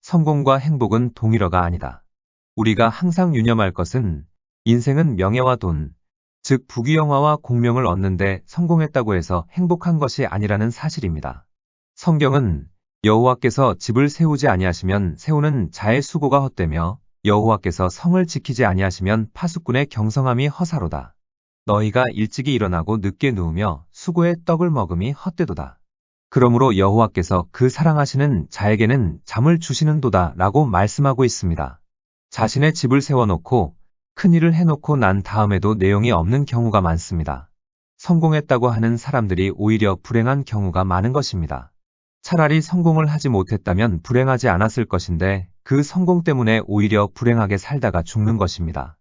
성공과 행복은 동일어가 아니다. 우리가 항상 유념할 것은 인생은 명예와 돈, 즉 부귀영화와 공명을 얻는데 성공했다고 해서 행복한 것이 아니라는 사실입니다. 성경은 여호와께서 집을 세우지 아니하시면 세우는 자의 수고가 헛되며 여호와께서 성을 지키지 아니하시면 파수꾼의 경성함이 허사로다. 너희가 일찍이 일어나고 늦게 누우며 수고의 떡을 먹음이 헛되도다. 그러므로 여호와께서 그 사랑하시는 자에게는 잠을 주시는도다 라고 말씀하고 있습니다. 자신의 집을 세워놓고 큰일을 해놓고 난 다음에도 내용이 없는 경우가 많습니다. 성공했다고 하는 사람들이 오히려 불행한 경우가 많은 것입니다. 차라리 성공을 하지 못했다면 불행하지 않았을 것인데 그 성공 때문에 오히려 불행하게 살다가 죽는 것입니다.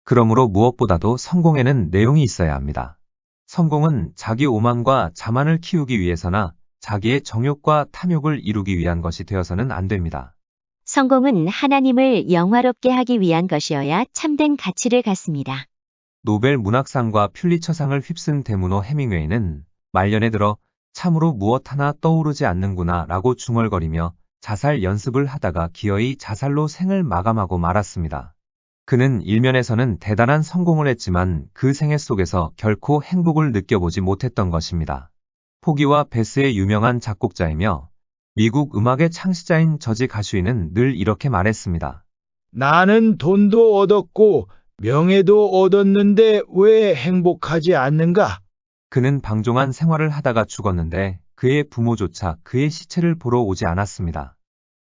그러므로 무엇보다도 성공에는 내용이 있어야 합니다. 성공은 자기 오만과 자만을 키우기 위해서나 자기의 정욕과 탐욕을 이루기 위한 것이 되어서는 안 됩니다. 성공은 하나님을 영화롭게 하기 위한 것이어야 참된 가치를 갖습니다. 노벨 문학상과 퓰리처상을 휩쓴 데무노 해밍웨이는 말년에 들어 참으로 무엇 하나 떠오르지 않는구나 라고 중얼거리며 자살 연습을 하다가 기어이 자살로 생을 마감하고 말았습니다. 그는 일면에서는 대단한 성공을 했지만 그 생애 속에서 결코 행복을 느껴보지 못했던 것입니다. 포기와 베스의 유명한 작곡자이며 미국 음악의 창시자인 저지 가슈이는 늘 이렇게 말했습니다. 나는 돈도 얻었고 명예도 얻었는데 왜 행복하지 않는가? 그는 방종한 생활을 하다가 죽었는데 그의 부모조차 그의 시체를 보러 오지 않았습니다.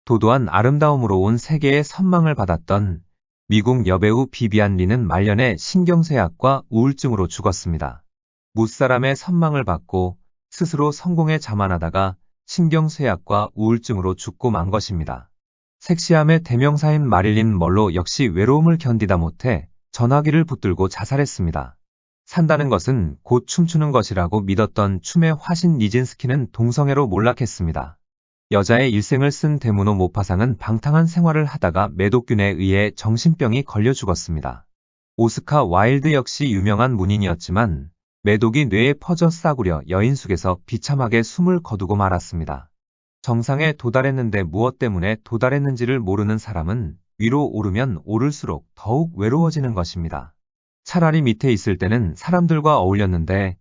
도도한 아름다움으로 온 세계의 선망을 받았던 미국 여배우 비비안 리는 말년에 신경쇠약과 우울증으로 죽었습니다. 무사람의 선망을 받고 스스로 성공에 자만하다가 신경쇠약과 우울증으로 죽고 만 것입니다. 섹시함의 대명사인 마릴린 먼로 역시 외로움을 견디다 못해 전화기를 붙들고 자살했습니다. 산다는 것은 곧 춤추는 것이라고 믿었던 춤의 화신 니진스키는 동성애로 몰락했습니다. 여자의 일생을 쓴 데무노 모파상은 방탕한 생활을 하다가 매독균에 의해 정신병이 걸려 죽었습니다. 오스카 와일드 역시 유명한 문인이었지만 매독이 뇌에 퍼져 싸구려 여인숙에서 비참하게 숨을 거두고 말았습니다. 정상에 도달했는데 무엇 때문에 도달했는지를 모르는 사람은 위로 오르면 오를수록 더욱 외로워지는 것입니다. 차라리 밑에 있을 때는 사람들과 어울렸는데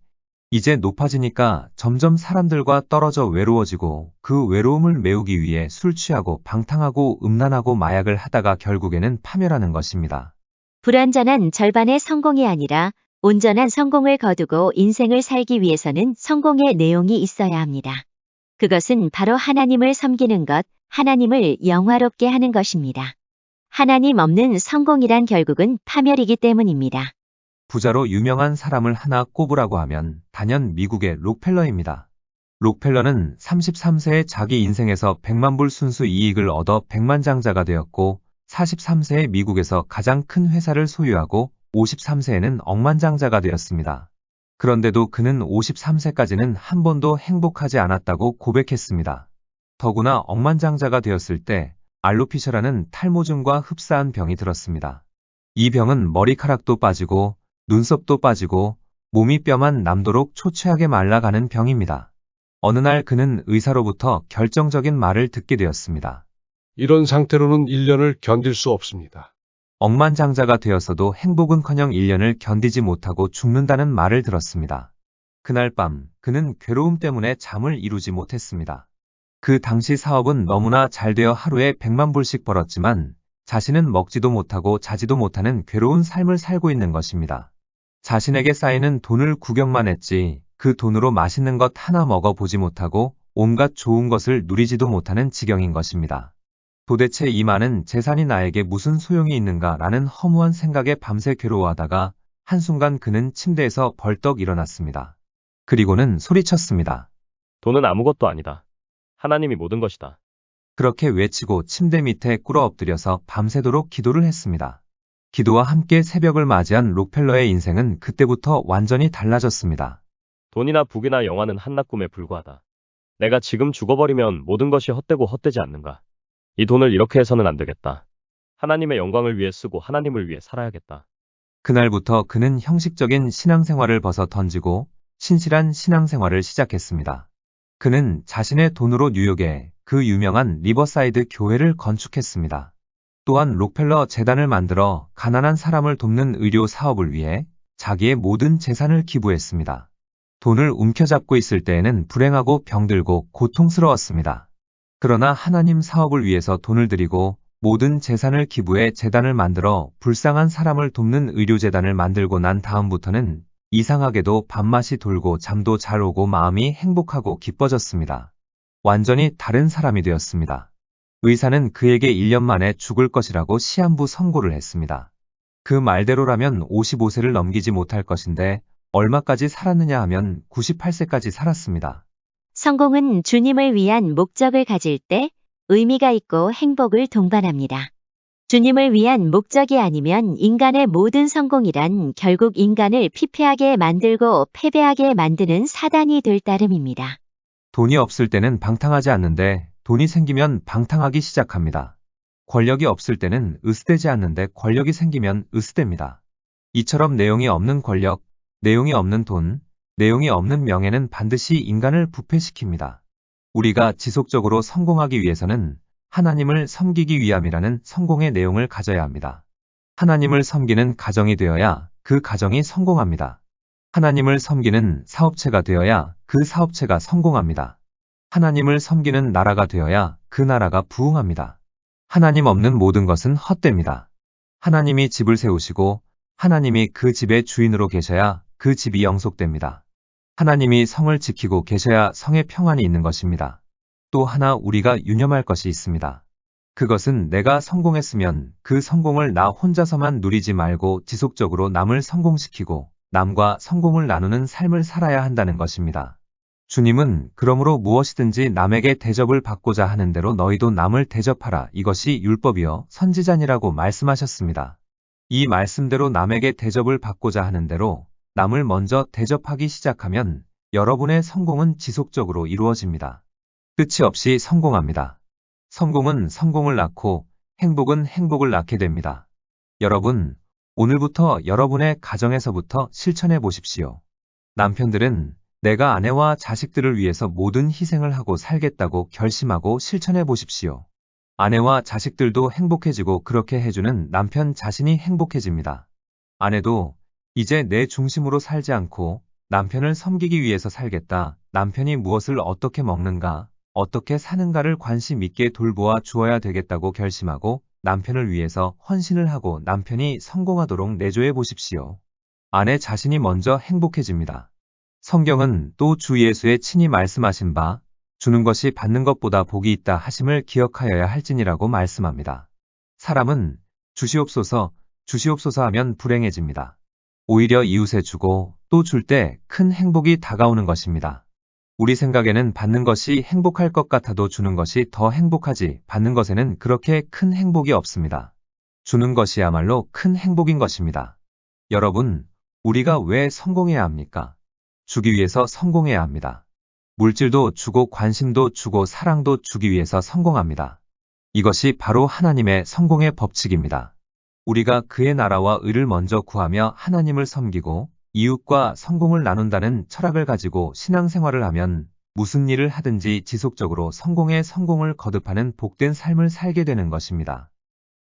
이제 높아지니까 점점 사람들과 떨어져 외로워지고 그 외로움을 메우기 위해 술 취하고 방탕하고 음란하고 마약을 하다가 결국에는 파멸하는 것입니다. 불완전한 절반의 성공이 아니라 온전한 성공을 거두고 인생을 살기 위해서는 성공의 내용이 있어야 합니다. 그것은 바로 하나님을 섬기는 것, 하나님을 영화롭게 하는 것입니다. 하나님 없는 성공이란 결국은 파멸이기 때문입니다. 부자로 유명한 사람을 하나 꼽으라고 하면 단연 미국의 록펠러입니다. 록펠러는 33세에 자기 인생에서 100만 불 순수 이익을 얻어 백만장자가 되었고 43세에 미국에서 가장 큰 회사를 소유하고 53세에는 억만장자가 되었습니다. 그런데도 그는 53세까지는 한 번도 행복하지 않았다고 고백했습니다. 더구나 억만장자가 되었을 때 알로피셔라는 탈모증과 흡사한 병이 들었습니다. 이 병은 머리카락도 빠지고 눈썹도 빠지고 몸이 뼈만 남도록 초췌하게 말라가는 병입니다. 어느 날 그는 의사로부터 결정적인 말을 듣게 되었습니다. 이런 상태로는 1년을 견딜 수 없습니다. 억만장자가 되었어도 행복은커녕 1년을 견디지 못하고 죽는다는 말을 들었습니다. 그날 밤 그는 괴로움 때문에 잠을 이루지 못했습니다. 그 당시 사업은 너무나 잘 되어 하루에 100만 불씩 벌었지만 자신은 먹지도 못하고 자지도 못하는 괴로운 삶을 살고 있는 것입니다. 자신에게 쌓이는 돈을 구경만 했지 그 돈으로 맛있는 것 하나 먹어보지 못하고 온갖 좋은 것을 누리지도 못하는 지경인 것입니다. 도대체 이 많은 재산이 나에게 무슨 소용이 있는가 라는 허무한 생각에 밤새 괴로워하다가 한순간 그는 침대에서 벌떡 일어났습니다. 그리고는 소리쳤습니다. 돈은 아무것도 아니다. 하나님이 모든 것이다. 그렇게 외치고 침대 밑에 꿇어 엎드려서 밤새도록 기도를 했습니다. 기도와 함께 새벽을 맞이한 록펠러의 인생은 그때부터 완전히 달라졌습니다. 돈이나 부귀나 영화는 한낱 꿈에 불과하다. 내가 지금 죽어버리면 모든 것이 헛되고 헛되지 않는가. 이 돈을 이렇게 해서는 안 되겠다. 하나님의 영광을 위해 쓰고 하나님을 위해 살아야겠다. 그날부터 그는 형식적인 신앙생활을 벗어 던지고 신실한 신앙생활을 시작했습니다. 그는 자신의 돈으로 뉴욕에 그 유명한 리버사이드 교회를 건축했습니다. 또한 록펠러 재단을 만들어 가난한 사람을 돕는 의료 사업을 위해 자기의 모든 재산을 기부했습니다. 돈을 움켜잡고 있을 때에는 불행하고 병들고 고통스러웠습니다. 그러나 하나님 사업을 위해서 돈을 들이고 모든 재산을 기부해 재단을 만들어 불쌍한 사람을 돕는 의료재단을 만들고 난 다음부터는 이상하게도 밥맛이 돌고 잠도 잘 오고 마음이 행복하고 기뻐졌습니다. 완전히 다른 사람이 되었습니다. 의사는 그에게 1년 만에 죽을 것이라고 시한부 선고를 했습니다. 그 말대로라면 55세를 넘기지 못할 것인데 얼마까지 살았느냐 하면 98세까지 살았습니다. 성공은 주님을 위한 목적을 가질 때 의미가 있고 행복을 동반합니다. 주님을 위한 목적이 아니면 인간의 모든 성공이란 결국 인간을 피폐하게 만들고 패배하게 만드는 사단이 될 따름입니다. 돈이 없을 때는 방탕하지 않는데 돈이 생기면 방탕하기 시작합니다. 권력이 없을 때는 으스대지 않는데 권력이 생기면 으스댑니다. 이처럼 내용이 없는 권력, 내용이 없는 돈, 내용이 없는 명예는 반드시 인간을 부패시킵니다. 우리가 지속적으로 성공하기 위해서는 하나님을 섬기기 위함이라는 성공의 내용을 가져야 합니다. 하나님을 섬기는 가정이 되어야 그 가정이 성공합니다. 하나님을 섬기는 사업체가 되어야 그 사업체가 성공합니다. 하나님을 섬기는 나라가 되어야 그 나라가 부흥합니다. 하나님 없는 모든 것은 헛됩니다. 하나님이 집을 세우시고 하나님이 그 집의 주인으로 계셔야 그 집이 영속됩니다. 하나님이 성을 지키고 계셔야 성에 평안이 있는 것입니다. 또 하나 우리가 유념할 것이 있습니다. 그것은 내가 성공했으면 그 성공을 나 혼자서만 누리지 말고 지속적으로 남을 성공시키고 남과 성공을 나누는 삶을 살아야 한다는 것입니다. 주님은 그러므로 무엇이든지 남에게 대접을 받고자 하는 대로 너희도 남을 대접하라. 이것이 율법이요 선지자니라고 말씀하셨습니다. 이 말씀대로 남에게 대접을 받고자 하는 대로 남을 먼저 대접하기 시작하면 여러분의 성공은 지속적으로 이루어집니다. 끝이 없이 성공합니다. 성공은 성공을 낳고 행복은 행복을 낳게 됩니다. 여러분, 오늘부터 여러분의 가정에서부터 실천해 보십시오. 남편들은 내가 아내와 자식들을 위해서 모든 희생을 하고 살겠다고 결심하고 실천해 보십시오. 아내와 자식들도 행복해지고 그렇게 해주는 남편 자신이 행복해집니다. 아내도 이제 내 중심으로 살지 않고 남편을 섬기기 위해서 살겠다. 남편이 무엇을 어떻게 먹는가, 어떻게 사는가를 관심 있게 돌보아 주어야 되겠다고 결심하고 남편을 위해서 헌신을 하고 남편이 성공하도록 내조해 보십시오. 아내 자신이 먼저 행복해집니다. 성경은 또 주 예수의 친히 말씀하신 바 주는 것이 받는 것보다 복이 있다 하심을 기억하여야 할지니라고 말씀합니다. 사람은 주시옵소서, 주시옵소서 하면 불행해집니다. 오히려 이웃에 주고 또 줄 때 큰 행복이 다가오는 것입니다. 우리 생각에는 받는 것이 행복할 것 같아도 주는 것이 더 행복하지 받는 것에는 그렇게 큰 행복이 없습니다. 주는 것이야말로 큰 행복인 것입니다. 여러분, 우리가 왜 성공해야 합니까? 주기 위해서 성공해야 합니다. 물질도 주고 관심도 주고 사랑도 주기 위해서 성공합니다. 이것이 바로 하나님의 성공의 법칙입니다. 우리가 그의 나라와 의를 먼저 구하며 하나님을 섬기고 이웃과 성공을 나눈다는 철학을 가지고 신앙생활을 하면 무슨 일을 하든지 지속적으로 성공에 성공을 거듭하는 복된 삶을 살게 되는 것입니다.